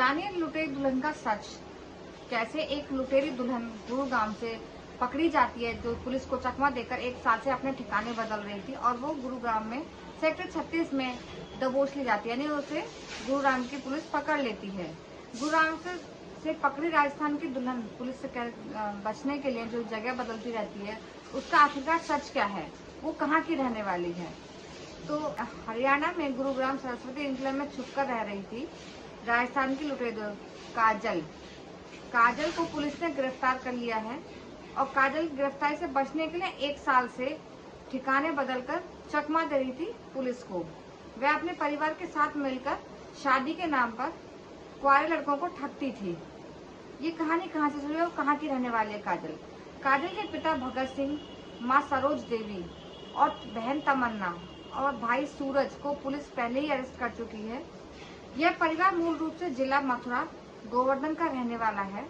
जानिए लुटेरी दुल्हन का सच। कैसे एक लुटेरी दुल्हन गुरुग्राम से पकड़ी जाती है, जो पुलिस को चकमा देकर 1 साल से अपने ठिकाने बदल रही थी, और वो गुरुग्राम में सेक्टर 36 में दबोच ली जाती है, यानी उसे गुरुग्राम की पुलिस पकड़ लेती है। गुरुग्राम से पकड़ी राजस्थान की दुल्हन पुलिस से बचने के लिए जो जगह बदलती रहती है, उसका आखिरकार सच क्या है, वो कहाँ की रहने वाली है। तो हरियाणा में गुरुग्राम सरस्वती एन्क्लेव में छुपकर रह रही थी राजस्थान की लुटेरी काजल को पुलिस ने गिरफ्तार कर लिया है, और काजल गिरफ्तारी से बचने के लिए 1 साल से ठिकाने बदलकर चकमा दे रही थी पुलिस को। वह अपने परिवार के साथ मिलकर शादी के नाम पर कुंवारे लड़कों को ठगती थी। ये कहानी कहाँ से शुरू है और कहाँ की रहने वाली है काजल। काजल के पिता भगत सिंह, माँ सरोज देवी और बहन तमन्ना और भाई सूरज को पुलिस पहले ही अरेस्ट कर चुकी है। यह परिवार मूल रूप से जिला मथुरा गोवर्धन का रहने वाला है।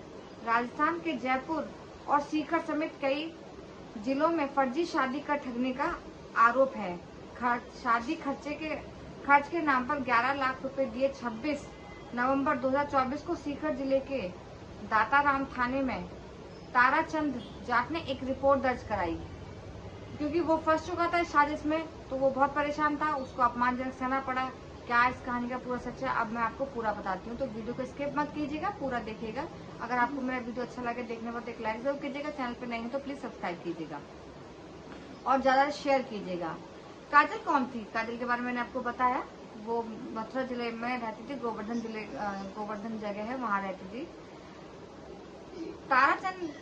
राजस्थान के जयपुर और सीकर समेत कई जिलों में फर्जी शादी कर ठगने का आरोप है। शादी खर्च के नाम पर 11 लाख रुपए दिए 26 नवंबर 2024 को सीकर जिले के दाताराम थाने में ताराचंद जाट ने एक रिपोर्ट दर्ज कराई। क्योंकि वो फंस चुका था इस साजिश में, तो वो बहुत परेशान था, उसको अपमानजनक सहना पड़ा। क्या इस कहानी का पूरा सच है, अब मैं आपको पूरा बताती हूँ। तो वीडियो को स्किप मत कीजिएगा, पूरा देखिएगा। अगर आपको मेरा वीडियो अच्छा लगे, देखने पर एक लाइक जरूर कीजिएगा। चैनल पे नए हैं तो प्लीज सब्सक्राइब कीजिएगा और ज्यादा शेयर कीजिएगा। काजल कौन थी? काजल के बारे में मैंने आपको बताया। वो मथुरा जिले में रहती थी, गोवर्धन जगह है, वहां रहती थी। ताराचंद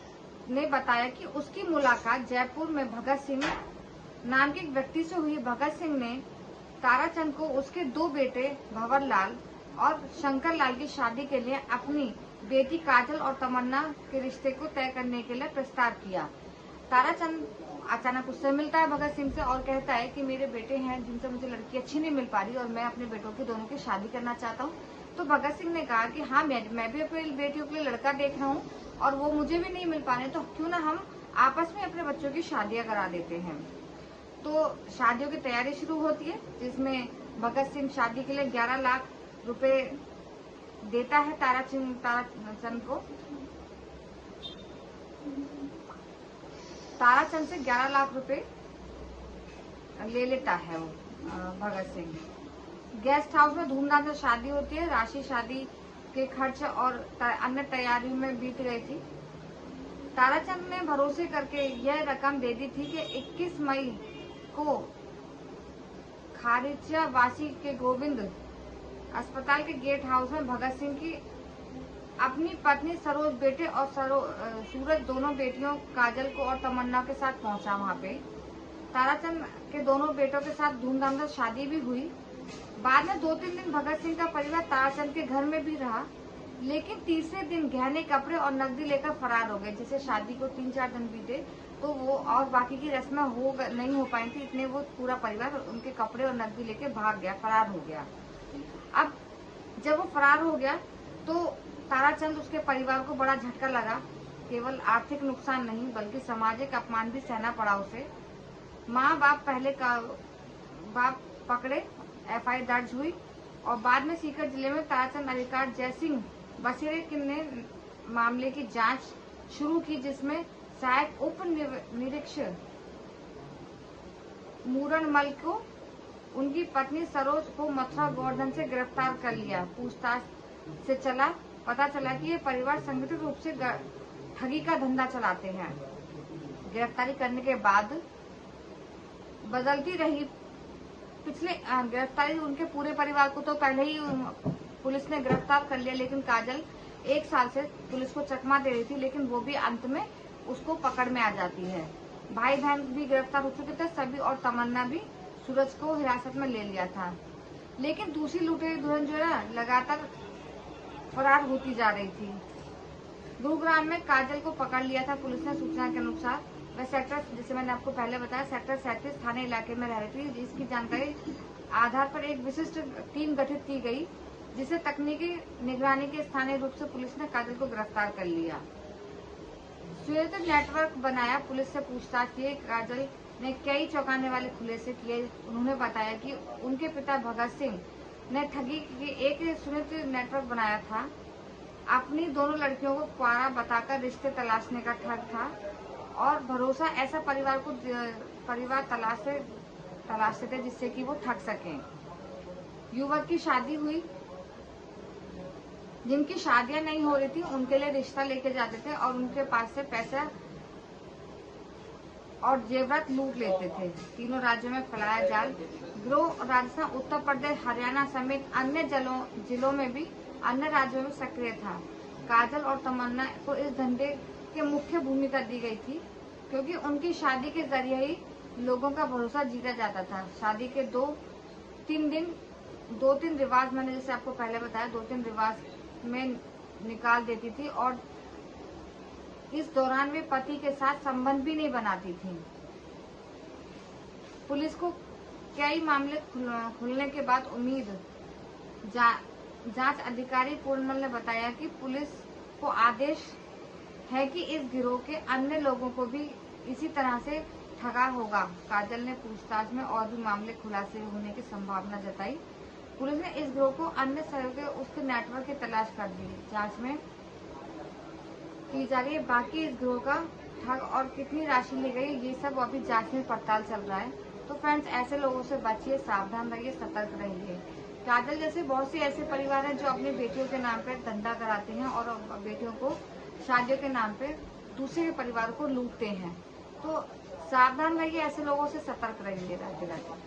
ने बताया कि उसकी मुलाकात जयपुर में भगत सिंह नाम के एक व्यक्ति से हुई। भगत सिंह ने ताराचंद को उसके 2 बेटे भंवर लाल और शंकर लाल की शादी के लिए अपनी बेटी काजल और तमन्ना के रिश्ते को तय करने के लिए प्रस्ताव किया। ताराचंद अचानक उससे मिलता है भगत सिंह से और कहता है कि मेरे बेटे हैं जिनसे मुझे लड़की अच्छी नहीं मिल पा रही और मैं अपने बेटों की दोनों की शादी करना चाहता हूँ। तो भगत सिंह ने कहा कि हाँ, मैं भी अपनी बेटियों के लिए लड़का देख रहा हूँ और वो मुझे भी नहीं मिल पा रहे, तो क्यों ना हम आपस में अपने बच्चों की शादियां करा देते हैं। तो शादियों की तैयारी शुरू होती है, जिसमें भगत सिंह शादी के लिए 11 लाख रुपए देता है ताराचंद को। ताराचंद से 11 लाख रुपए ले लेता है वो भगत सिंह। गेस्ट हाउस में धूमधाम से शादी होती है। राशि शादी के खर्च और अन्य तैयारियों में बीत गई थी। ताराचंद ने भरोसे करके यह रकम दे दी थी कि 21 मई को खारिचा वासी के गोविंद अस्पताल के गेट हाउस में भगत सिंह की अपनी पत्नी सरोज बेटे और सूरज दोनों बेटियों काजल को और तमन्ना के साथ पहुंचा। वहां पे ताराचंद के दोनों बेटों के साथ धूमधाम से शादी भी हुई। बाद में 2-3 दिन भगत सिंह का परिवार ताराचंद के घर में भी रहा, लेकिन तीसरे दिन गहने, कपड़े और नकदी लेकर फरार हो गए। जैसे शादी को 3-4 दिन बीते तो वो और बाकी की रस्में नहीं हो पाई थी, इतने वो पूरा परिवार उनके कपड़े और नकदी लेके भाग गया, फरार हो गया। अब जब वो फरार हो गया तो ताराचंद, उसके परिवार को बड़ा झटका लगा। केवल आर्थिक नुकसान नहीं बल्कि सामाजिक अपमान भी सहना पड़ा उसे। माँ बाप पकड़े, FIR दर्ज हुई और बाद में सीकर जिले में ताराचंद अधिकारी जयसिंह बसेरे ने मामले की जांच शुरू की, जिसमें सहायक उप निरीक्षक मूरणमल को उनकी पत्नी सरोज को मथुरा गोवर्धन से गिरफ्तार कर लिया। पूछताछ से पता चला कि ये परिवार संगठित रूप से ठगी का धंधा चलाते हैं। गिरफ्तारी करने के बाद बदलती रही गिरफ्तारी उनके पूरे परिवार को तो पहले ही पुलिस ने गिरफ्तार कर लिया, लेकिन काजल 1 साल से पुलिस को चकमा दे रही थी, लेकिन वो भी अंत में उसको पकड़ में आ जाती है। भाई बहन भी गिरफ्तार हो चुके थे सभी, और तमन्ना भी सूरज को हिरासत में ले लिया था। लेकिन दूसरी लुटेरी दुल्हन जो है लगातार फरार होती जा रही थी। गुरुग्राम में काजल को पकड़ लिया था पुलिस ने। सूचना के अनुसार वह सेक्टर, जिसे मैंने आपको पहले बताया, सेक्टर 37 थाने इलाके में रह रही थी। इसकी जानकारी आधार पर एक विशिष्ट टीम गठित की गई, जिसे तकनीकी निगरानी के स्थानीय रूप से पुलिस ने काजल को गिरफ्तार कर लिया। सुयोजित नेटवर्क बनाया, पुलिस से पूछताछ की। काजल ने कई चौंकाने वाले खुलासे किए। उन्होंने बताया कि उनके पिता भगत सिंह ने ठगी की एक सुनिश्चित नेटवर्क बनाया था। अपनी दोनों लड़कियों को कुआरा बताकर रिश्ते तलाशने का ठग था और भरोसा ऐसा परिवार तलाशते थे जिससे कि वो ठग सकें। युवक की शादी हुई, जिनकी शादियां नहीं हो रही थी उनके लिए रिश्ता लेके जाते थे और उनके पास से पैसा और जेवरात लूट लेते थे। तीनों राज्यों में फैलाया जाल गिरोह राजस्थान, उत्तर प्रदेश, हरियाणा समेत अन्य जिलों में भी अन्य राज्यों में सक्रिय था। काजल और तमन्ना को इस धंधे के मुख्य भूमिका दी गई थी क्योंकि उनकी शादी के जरिए ही लोगों का भरोसा जीता जाता था। शादी के दो तीन रिवाज, मैंने जैसे आपको पहले बताया, 2-3 रिवाज में निकाल देती थी और इस दौरान वे पति के साथ संबंध भी नहीं बनाती थी। पुलिस को कई मामले खुलने के बाद जांच अधिकारी पूर्णमल ने बताया कि पुलिस को आदेश है कि इस गिरोह के अन्य लोगों को भी इसी तरह से ठगा होगा। काजल ने पूछताछ में और भी मामले खुलासे होने की संभावना जताई। पुलिस ने इस गिरोह को अन्य सहयोगी उसके नेटवर्क की तलाश कर दी। जांच में की जा रही है। बाकी इस गिरोह का ठग और कितनी राशि ली गई, ये सब अभी जांच में पड़ताल चल रहा है। तो फ्रेंड्स, ऐसे लोगों से बचिए, सावधान रहिए, सतर्क रहिए। काजल जैसे बहुत से ऐसे परिवार हैं जो अपनी बेटियों के नाम पे धंधा कराते हैं और बेटियों को शादियों के नाम पे दूसरे के परिवार को लूटते हैं। तो सावधान रहिए, ऐसे लोगों से सतर्क रहिए। राधे राधे।